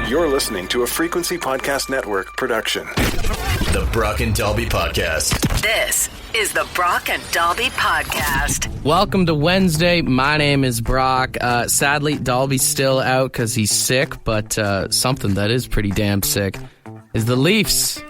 You're listening to a Frequency Podcast Network production. The Brock and Dalby Podcast. This is the Brock and Dalby Podcast. Welcome to Wednesday. My name is Brock. Sadly, Dalby's still out because he's sick, but something that is pretty damn sick is the Leafs.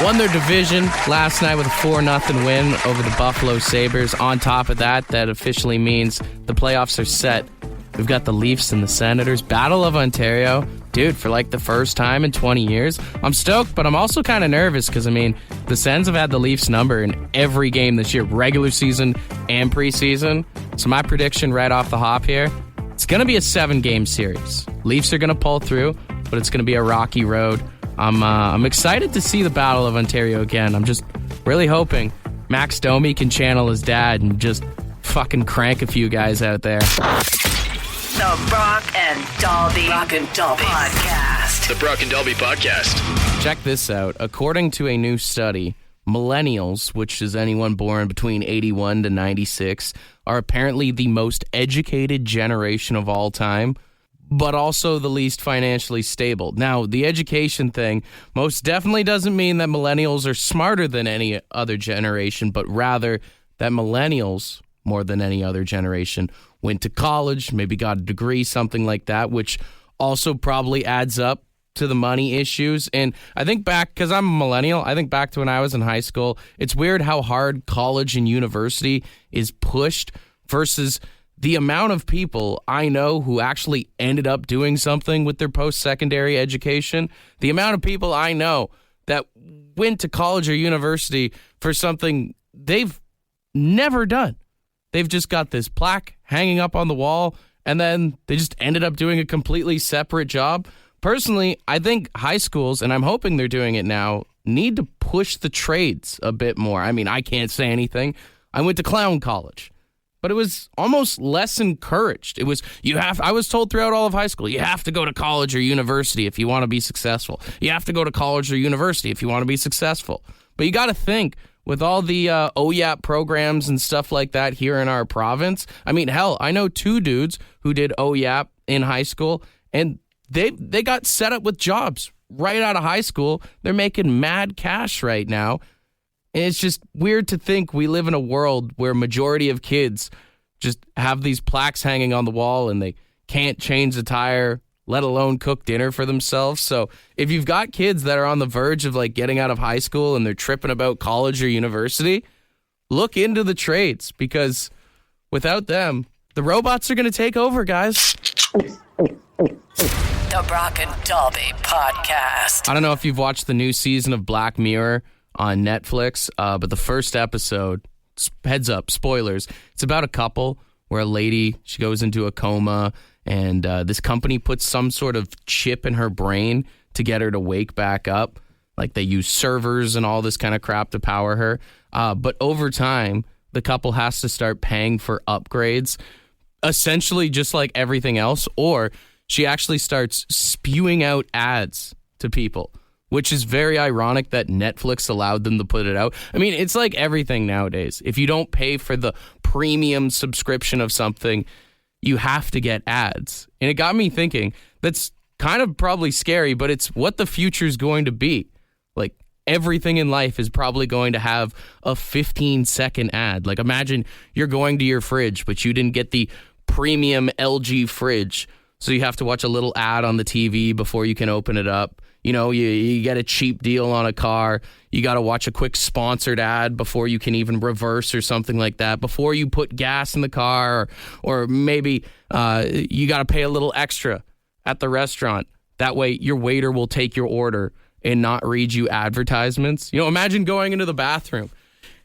Won their division last night with a 4-0 win over the Buffalo Sabres. On top of that, that officially means the playoffs are set. We've got the Leafs and the Senators. Battle of Ontario. Dude, for like the first time in 20 years. I'm stoked, but I'm also kind of nervous because, the Sens have had the Leafs number in every game this year, regular season and preseason. So my prediction right off the hop here, it's going to be a 7-game series. Leafs are going to pull through, but it's going to be a rocky road. I'm excited to see the Battle of Ontario again. I'm just really hoping Max Domi can channel his dad and just fucking crank a few guys out there. The Brock and Dalby Podcast. The Brock and Dalby Podcast. Check this out. According to a new study, millennials, which is anyone born between 81 to 96, are apparently the most educated generation of all time, but also the least financially stable. Now, the education thing most definitely doesn't mean that millennials are smarter than any other generation, but rather that millennials, more than any other generation, went to college, maybe got a degree, something like that, which also probably adds up to the money issues. And I think back, because I'm a millennial, I think back to when I was in high school. It's weird how hard college and university is pushed versus the amount of people I know who actually ended up doing something with their post-secondary education. The amount of people I know that went to college or university for something they've never done. They've just got this plaque hanging up on the wall, and then they just ended up doing a completely separate job. Personally, I think high schools, and I'm hoping they're doing it now, need to push the trades a bit more. I can't say anything. I went to clown college, but it was almost less encouraged. I was told throughout all of high school, you have to go to college or university if you want to be successful. You have to go to college or university if you want to be successful. But you got to think, with all the OYAP programs and stuff like that here in our province, hell, I know 2 dudes who did OYAP in high school, and they got set up with jobs right out of high school. They're making mad cash right now. And it's just weird to think we live in a world where majority of kids just have these plaques hanging on the wall and they can't change the tire, let alone cook dinner for themselves. So if you've got kids that are on the verge of getting out of high school and they're tripping about college or university, look into the trades, because without them, the robots are going to take over, guys. The Brock and Dalby Podcast. I don't know if you've watched the new season of Black Mirror on Netflix, but the first episode, heads up, spoilers, it's about a couple where a lady, she goes into a coma, and this company puts some sort of chip in her brain to get her to wake back up. Like, they use servers and all this kind of crap to power her. But over time, the couple has to start paying for upgrades, essentially just like everything else, or she actually starts spewing out ads to people, which is very ironic that Netflix allowed them to put it out. It's like everything nowadays. If you don't pay for the premium subscription of something, you have to get ads. And it got me thinking, that's kind of probably scary, but it's what the future's going to be. Like, everything in life is probably going to have a 15-second ad. Like, imagine you're going to your fridge, but you didn't get the premium LG fridge, so you have to watch a little ad on the TV before you can open it up. You get a cheap deal on a car. You got to watch a quick sponsored ad before you can even reverse or something like that. Before you put gas in the car, or maybe you got to pay a little extra at the restaurant. That way your waiter will take your order and not read you advertisements. Imagine going into the bathroom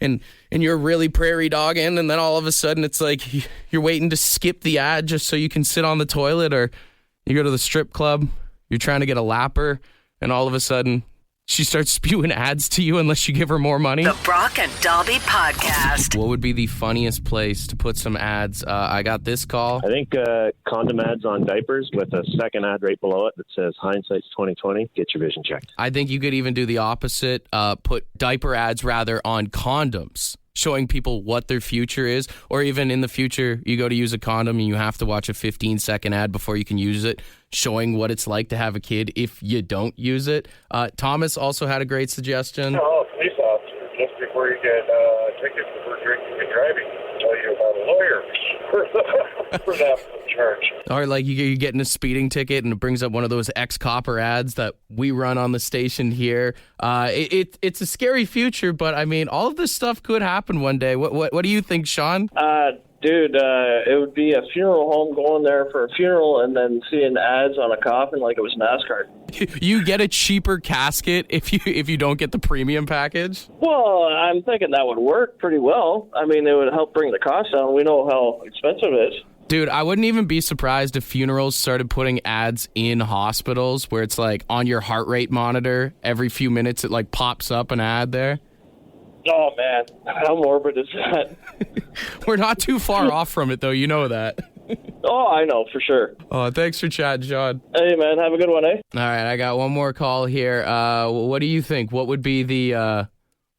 and you're really prairie dogging, and then all of a sudden it's like you're waiting to skip the ad just so you can sit on the toilet, or you go to the strip club, you're trying to get a lapper, and all of a sudden she starts spewing ads to you unless you give her more money. The Brock and Dalby Podcast. What would be the funniest place to put some ads? I got this call. I think condom ads on diapers with a second ad right below it that says hindsight's 2020. Get your vision checked. I think you could even do the opposite. Put diaper ads rather on condoms, showing people what their future is. Or even in the future, you go to use a condom and you have to watch a 15-second ad before you can use it, showing what it's like to have a kid if you don't use it. Thomas also had a great suggestion. Oh, police officer, just before you get tickets for drinking and driving, tell you about a lawyer for that charge. Or like you're getting a speeding ticket and it brings up one of those ex-copper ads that we run on the station here. It's a scary future, but I mean, all of this stuff could happen one day. What do you think, Sean? Dude, it would be a funeral home, going there for a funeral and then seeing ads on a coffin like it was NASCAR. You get a cheaper casket if you don't get the premium package? Well, I'm thinking that would work pretty well. I mean, it would help bring the cost down. We know how expensive it is. Dude, I wouldn't even be surprised if funerals started putting ads in hospitals where it's like on your heart rate monitor. Every few minutes it like pops up an ad there. Oh, man. How morbid is that? We're not too far off from it, though. You know that. Oh, I know, for sure. Oh, thanks for chatting, Sean. Hey, man. Have a good one, eh? All right, I got one more call here. What do you think? What would be the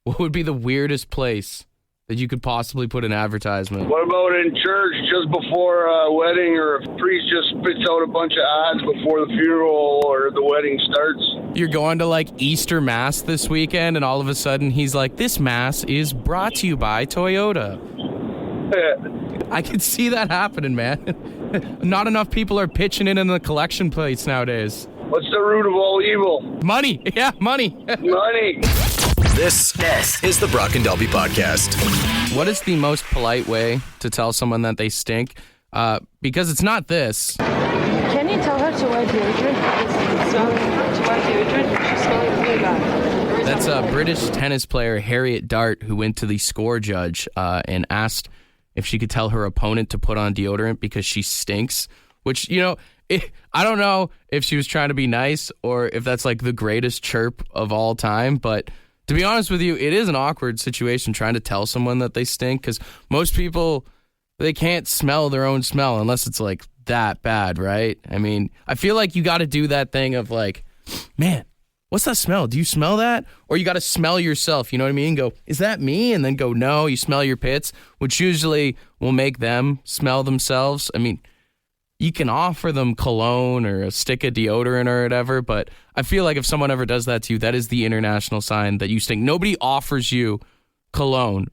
weirdest place that you could possibly put an advertisement? What about in church just before a wedding, or if a priest just spits out a bunch of ads before the funeral or the wedding starts? You're going to like Easter Mass this weekend and all of a sudden he's like, this Mass is brought to you by Toyota. I could see that happening, man. Not enough people are pitching in the collection plates nowadays. What's the root of all evil? Money. Yeah, money. Money. This is the Brock and Dalby Podcast. What is the most polite way to tell someone that they stink? Because it's not this. Can you tell her to wear deodorant? It's smelling to wear deodorant. She's smelling really bad. That's a British tennis player, Harriet Dart, who went to the score judge and asked if she could tell her opponent to put on deodorant because she stinks, which, you know, I don't know if she was trying to be nice or if that's like the greatest chirp of all time, but to be honest with you, it is an awkward situation trying to tell someone that they stink because most people, they can't smell their own smell unless it's like that bad, right? I mean, I feel like you got to do that thing of like, man, what's that smell? Do you smell that? Or you got to smell yourself, you know what I mean? Go, is that me? And then go, no, you smell your pits, which usually will make them smell themselves. I mean, you can offer them cologne or a stick of deodorant or whatever, but I feel like if someone ever does that to you, that is the international sign that you stink. Nobody offers you cologne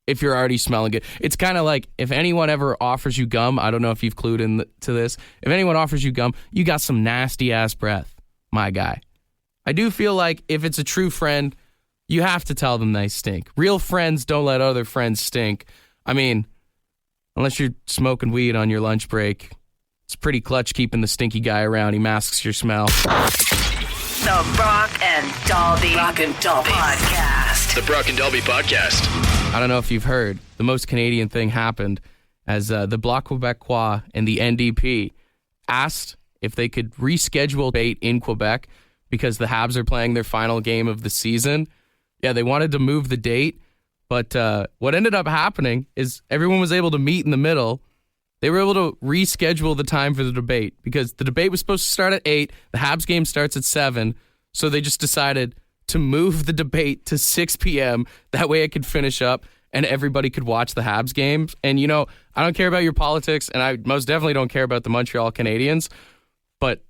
if you're already smelling good. It's kind of like if anyone ever offers you gum, I don't know if you've clued into this. If anyone offers you gum, you got some nasty-ass breath, my guy. I do feel like if it's a true friend, you have to tell them they stink. Real friends don't let other friends stink. I mean, unless you're smoking weed on your lunch break, it's pretty clutch keeping the stinky guy around. He masks your smell. The Brock and Dalby Podcast. The Brock and Dalby Podcast. I don't know if you've heard, the most Canadian thing happened as the Bloc Québécois and the NDP asked if they could reschedule debate in Quebec because the Habs are playing their final game of the season. Yeah, they wanted to move the date, but what ended up happening is everyone was able to meet in the middle. They were able to reschedule the time for the debate because the debate was supposed to start at 8. The Habs game starts at 7. So they just decided to move the debate to 6 p.m. That way it could finish up and everybody could watch the Habs games. And, you know, I don't care about your politics and I most definitely don't care about the Montreal Canadiens, but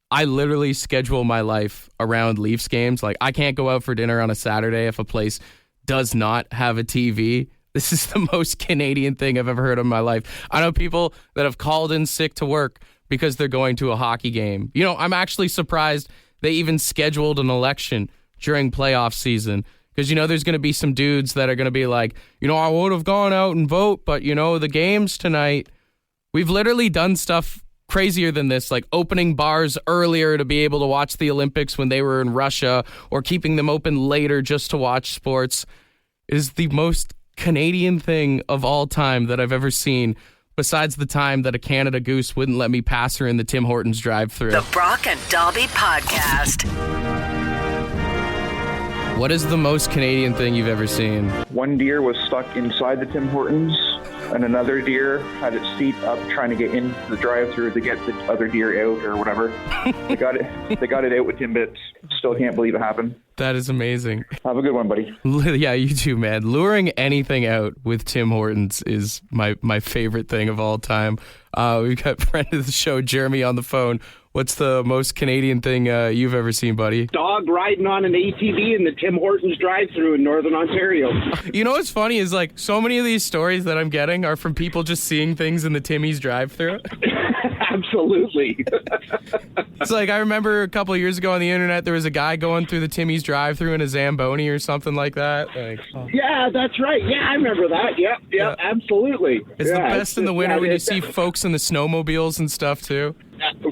I literally schedule my life around Leafs games. Like, I can't go out for dinner on a Saturday if a place does not have a TV. This is the most Canadian thing I've ever heard in my life. I know people that have called in sick to work because they're going to a hockey game. You know, I'm actually surprised they even scheduled an election during playoff season because, you know, there's going to be some dudes that are going to be like, you know, I would have gone out and vote, but, you know, the game's tonight. We've literally done stuff crazier than this, like opening bars earlier to be able to watch the Olympics when they were in Russia or keeping them open later just to watch sports. It is the most Canadian thing of all time that I've ever seen, besides the time that a Canada Goose wouldn't let me pass her in the Tim Hortons drive-thru. The Brock and Dalby Podcast. What is the most Canadian thing you've ever seen? One deer was stuck inside the Tim Hortons, and another deer had its feet up trying to get into the drive-thru to get the other deer out or whatever. They got it out with Timbits. Still can't believe it happened. That is amazing. Have a good one, buddy. Yeah, you too, man. Luring anything out with Tim Hortons is my favorite thing of all time. We've got friend of the show, Jeremy, on the phone. What's the most Canadian thing you've ever seen, buddy? Dog riding on an ATV in the Tim Hortons drive-thru in Northern Ontario. You know what's funny is like so many of these stories that I'm getting are from people just seeing things in the Timmy's drive-thru. Absolutely. It's like I remember a couple of years ago on the internet there was a guy going through the Timmy's drive-thru in a Zamboni or something like that. Like, Yeah, that's right. Yeah, I remember that. Yep, absolutely. It's the best in the winter when you see folks in the snowmobiles and stuff too.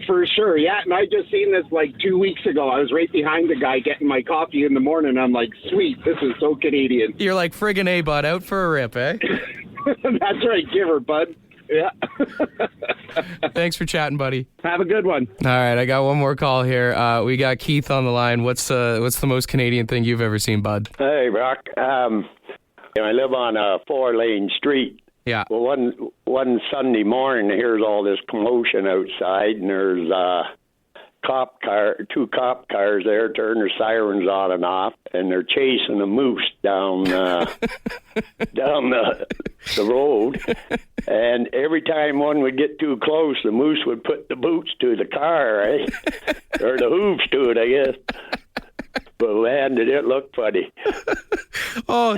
For sure, yeah. And I just seen this like 2 weeks ago. I was right behind the guy getting my coffee in the morning. I'm like, sweet, this is so Canadian. You're like, friggin' A, bud, out for a rip, eh? That's right, give her, bud. Yeah. Thanks for chatting, buddy. Have a good one. All right, I got one more call here. We got Keith on the line. What's the most Canadian thing you've ever seen, bud? Hey, Brock. I live on a 4-lane street. Yeah. Well, one Sunday morning, here's all this commotion outside, and there's two cop cars there, turn their sirens on and off, and they're chasing a moose down down the road. And every time one would get too close, the moose would put the boots to the car, right? Or the hooves to it, I guess. But man, did it look funny. Oh,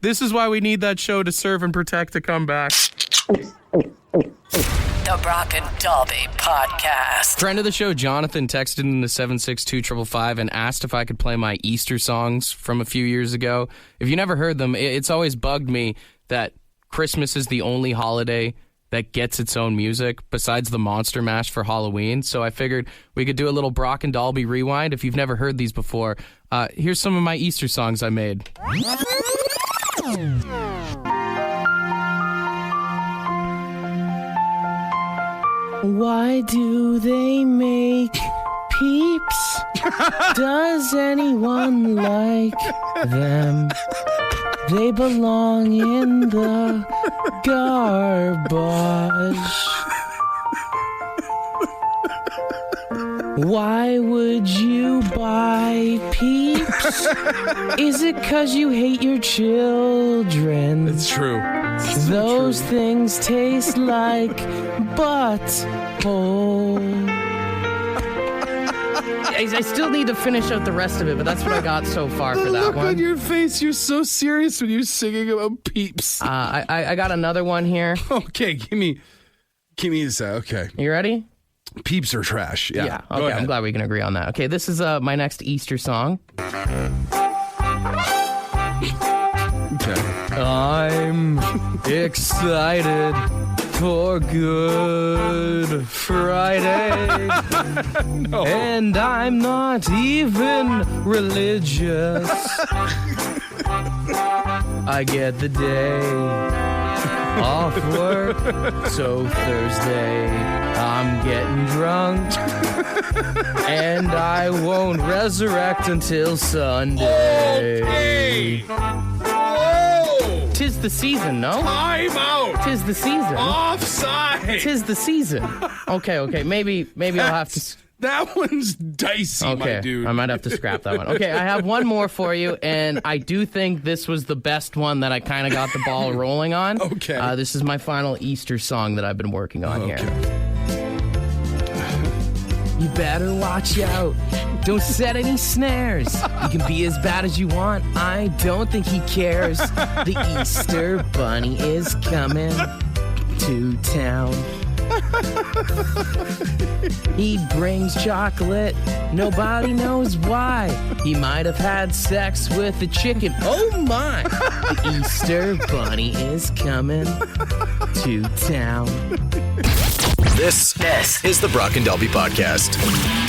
this is why we need that show to serve and protect to come back. The Brock and Dalby Podcast. Friend of the show, Jonathan, texted in the 762-555 and asked if I could play my Easter songs from a few years ago. If you never heard them, it's always bugged me that Christmas is the only holiday that gets its own music besides the Monster Mash for Halloween. So I figured we could do a little Brock and Dalby rewind. If you've never heard these before, here's some of my Easter songs I made. Why do they make peeps? Does anyone like them? They belong in the garbage. Why would you buy peeps? Is it 'cause you hate your children? It's true. Those things taste like butthole. I still need to finish out the rest of it, but that's what I got so far for that look one. On your face, you're so serious when you're singing about peeps. I got another one here. Okay, give me this. Okay. You ready? Peeps are trash. Yeah. Okay, I'm glad we can agree on that. Okay, this is my next Easter song. Okay. I'm excited for Good Friday. No. And I'm not even religious. I get the day off work, so Thursday I'm getting drunk. And I won't resurrect until Sunday. Okay. Tis the season, no? Time out. Tis the season. Offside. Tis the season. Okay. Maybe I'll have to. That one's dicey, my dude. I might have to scrap that one. Okay, I have one more for you, and I do think this was the best one that I kind of got the ball rolling on. Okay. This is my final Easter song that I've been working on here. You better watch out. Don't set any snares. You can be as bad as you want. I don't think he cares. The Easter Bunny is coming to town. He brings chocolate. Nobody knows why. He might have had sex with a chicken. Oh my! The Easter Bunny is coming to town. This is the Brock and Dalby Podcast.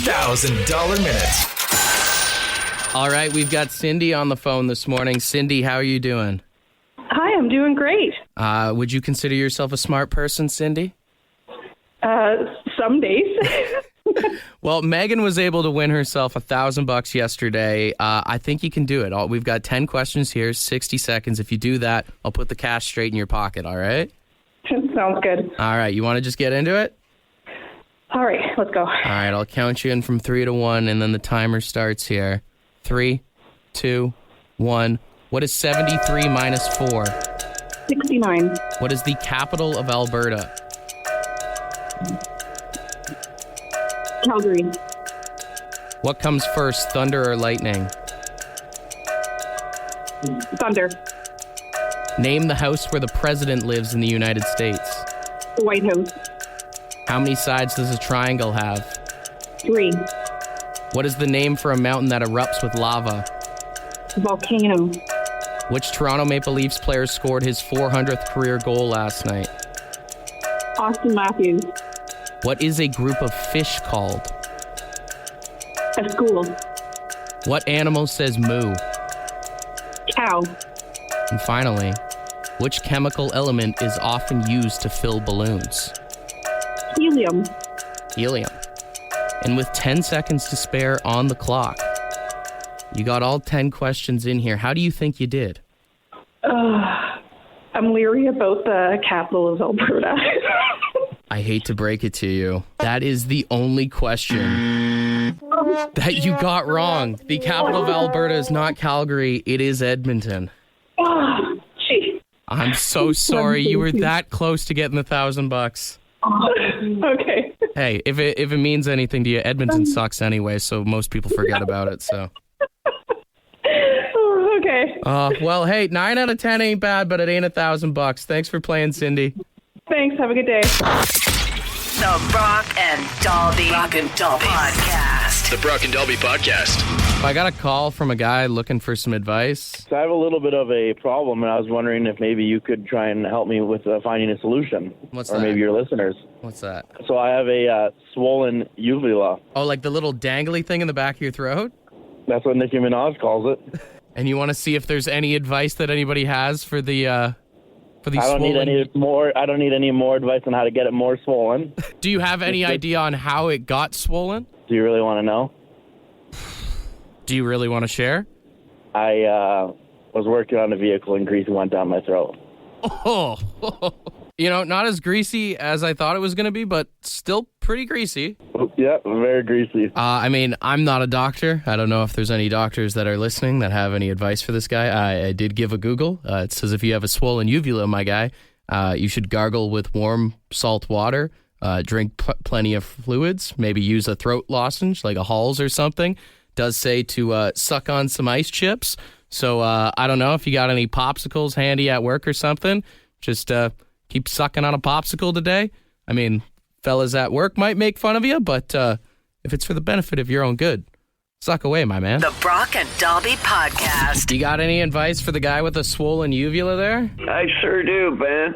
$1,000 minutes. All right, we've got Cindy on the phone this morning. Cindy, how are you doing? Hi, I'm doing great. Would you consider yourself a smart person, Cindy? Some days. Well, Megan was able to win herself $1,000 yesterday. I think you can do it. We've got 10 questions here, 60 seconds. If you do that, I'll put the cash straight in your pocket, all right? Sounds good. All right, you want to just get into it? All right, let's go. All right, I'll count you in from 3 to 1, and then the timer starts here. 3, 2, 1. What is 73 minus 4? 69. What is the capital of Alberta? Calgary. What comes first, thunder or lightning? Thunder. Name the house where the president lives in the United States. The White House. How many sides does a triangle have? 3. What is the name for a mountain that erupts with lava? Volcano. Which Toronto Maple Leafs player scored his 400th career goal last night? Austin Matthews. What is a group of fish called? A school. What animal says moo? Cow. And finally, which chemical element is often used to fill balloons? Helium. Helium. And with 10 seconds to spare on the clock, you got all 10 questions in here. How do you think you did? I'm leery about the capital of Alberta. I hate to break it to you. That is the only question that you got wrong. The capital of Alberta is not Calgary. It is Edmonton. Oh, gee. I'm so sorry. You were that close to getting $1,000. Okay. Hey, if it means anything to you, Edmonton sucks anyway, so most people forget about it, so. Okay. Well, hey, 9 out of 10 ain't bad, but it ain't $1,000. Thanks for playing, Cindy. Thanks. Have a good day. The Brock and Dalby Podcast. The Brock and Dalby Podcast. I got a call from a guy looking for some advice. So I have a little bit of a problem, and I was wondering if maybe you could try and help me with finding a solution. What's or that? Maybe your listeners. What's that? So I have a swollen uvula. Oh, like the little dangly thing in the back of your throat? That's what Nicki Minaj calls it. And you want to see if there's any advice that anybody has for the I don't need any more advice on how to get it more swollen. Do you have any idea on how it got swollen? Do you really want to know? Do you really want to share? I was working on a vehicle and grease went down my throat. Oh, you know, not as greasy as I thought it was going to be, but still pretty greasy. Yeah, very greasy. I mean, I'm not a doctor. I don't know if there's any doctors that are listening that have any advice for this guy. I did give a Google. It says if you have a swollen uvula, my guy, you should gargle with warm salt water, drink plenty of fluids, maybe use a throat lozenge like a Halls or something. Does say to suck on some ice chips. So I don't know if you got any popsicles handy at work or something. Just keep sucking on a popsicle today. I mean, fellas at work might make fun of you, but if it's for the benefit of your own good, suck away, my man. The Brock and Dalby Podcast. You got any advice for the guy with a swollen uvula there? I sure do, Ben.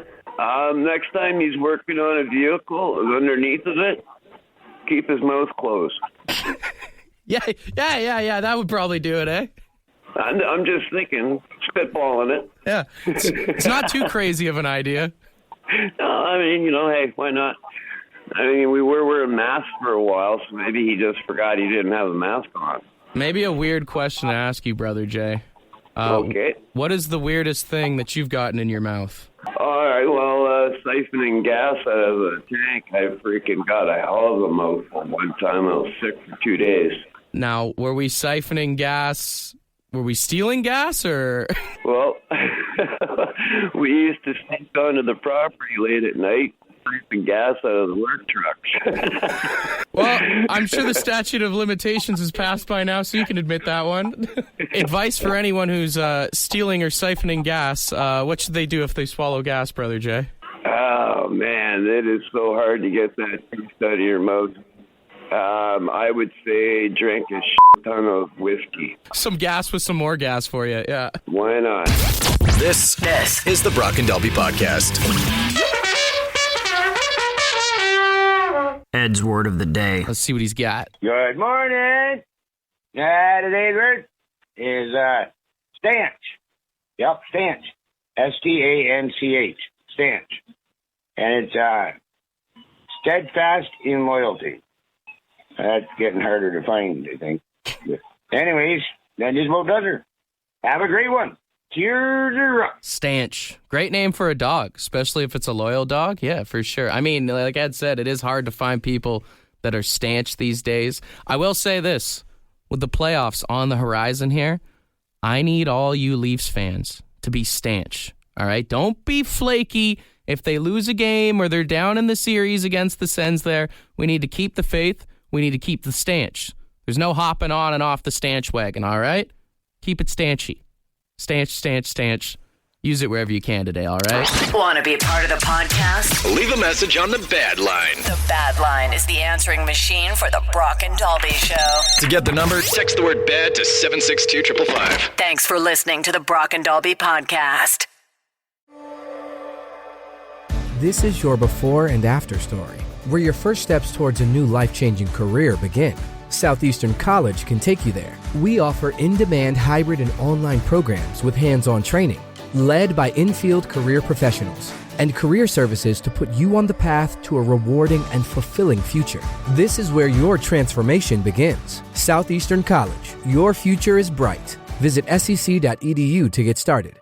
Next time he's working on a vehicle, underneath of it, keep his mouth closed. Yeah. That would probably do it, eh? I'm just thinking, spitballing it. Yeah. It's not too crazy of an idea. No, I mean, hey, why not? I mean, we were wearing masks for a while, so maybe he just forgot he didn't have a mask on. Maybe a weird question to ask you, Brother Jay. Okay. What is the weirdest thing that you've gotten in your mouth? All right, well, siphoning gas out of a tank, I freaking got a hell of a mouthful one time. I was sick for 2 days. Now, were we siphoning gas? Were we stealing gas, or? Well, we used to sneak onto the property late at night, siphoning gas out of the work trucks. Well, I'm sure the statute of limitations is passed by now, so you can admit that one. Advice for anyone who's stealing or siphoning gas, what should they do if they swallow gas, Brother Jay? Oh, man, it is so hard to get that taste out of your mouth. I would say drink a shit ton of whiskey. Some gas with some more gas for you, yeah. Why not? This is the Brock and Dalby Podcast. Ed's word of the day. Let's see what he's got. Good morning. Today's word is stanch. Yep, stanch. S-T-A-N-C-H. Stanch. And it's steadfast in loyalty. That's getting harder to find, I think. But anyways, that just about does her. Have a great one. Cheers. Stanch. Great name for a dog, especially if it's a loyal dog. Yeah, for sure. I mean, like Ed said, it is hard to find people that are stanch these days. I will say this. With the playoffs on the horizon here, I need all you Leafs fans to be stanch. All right? Don't be flaky. If they lose a game or they're down in the series against the Sens there, we need to keep the faith. We need to keep the stanch. There's no hopping on and off the stanch wagon, all right? Keep it stanchy. Stanch, stanch, stanch. Use it wherever you can today, all right? Want to be a part of the podcast? Leave a message on the Bad Line. The Bad Line is the answering machine for the Brock and Dalby Show. To get the number, text the word BAD to 762-555. Thanks for listening to the Brock and Dalby podcast. This is your before and after story, where your first steps towards a new life-changing career begin. Southeastern College can take you there. We offer in-demand hybrid and online programs with hands-on training, led by in-field career professionals, and career services to put you on the path to a rewarding and fulfilling future. This is where your transformation begins. Southeastern College, your future is bright. Visit sec.edu to get started.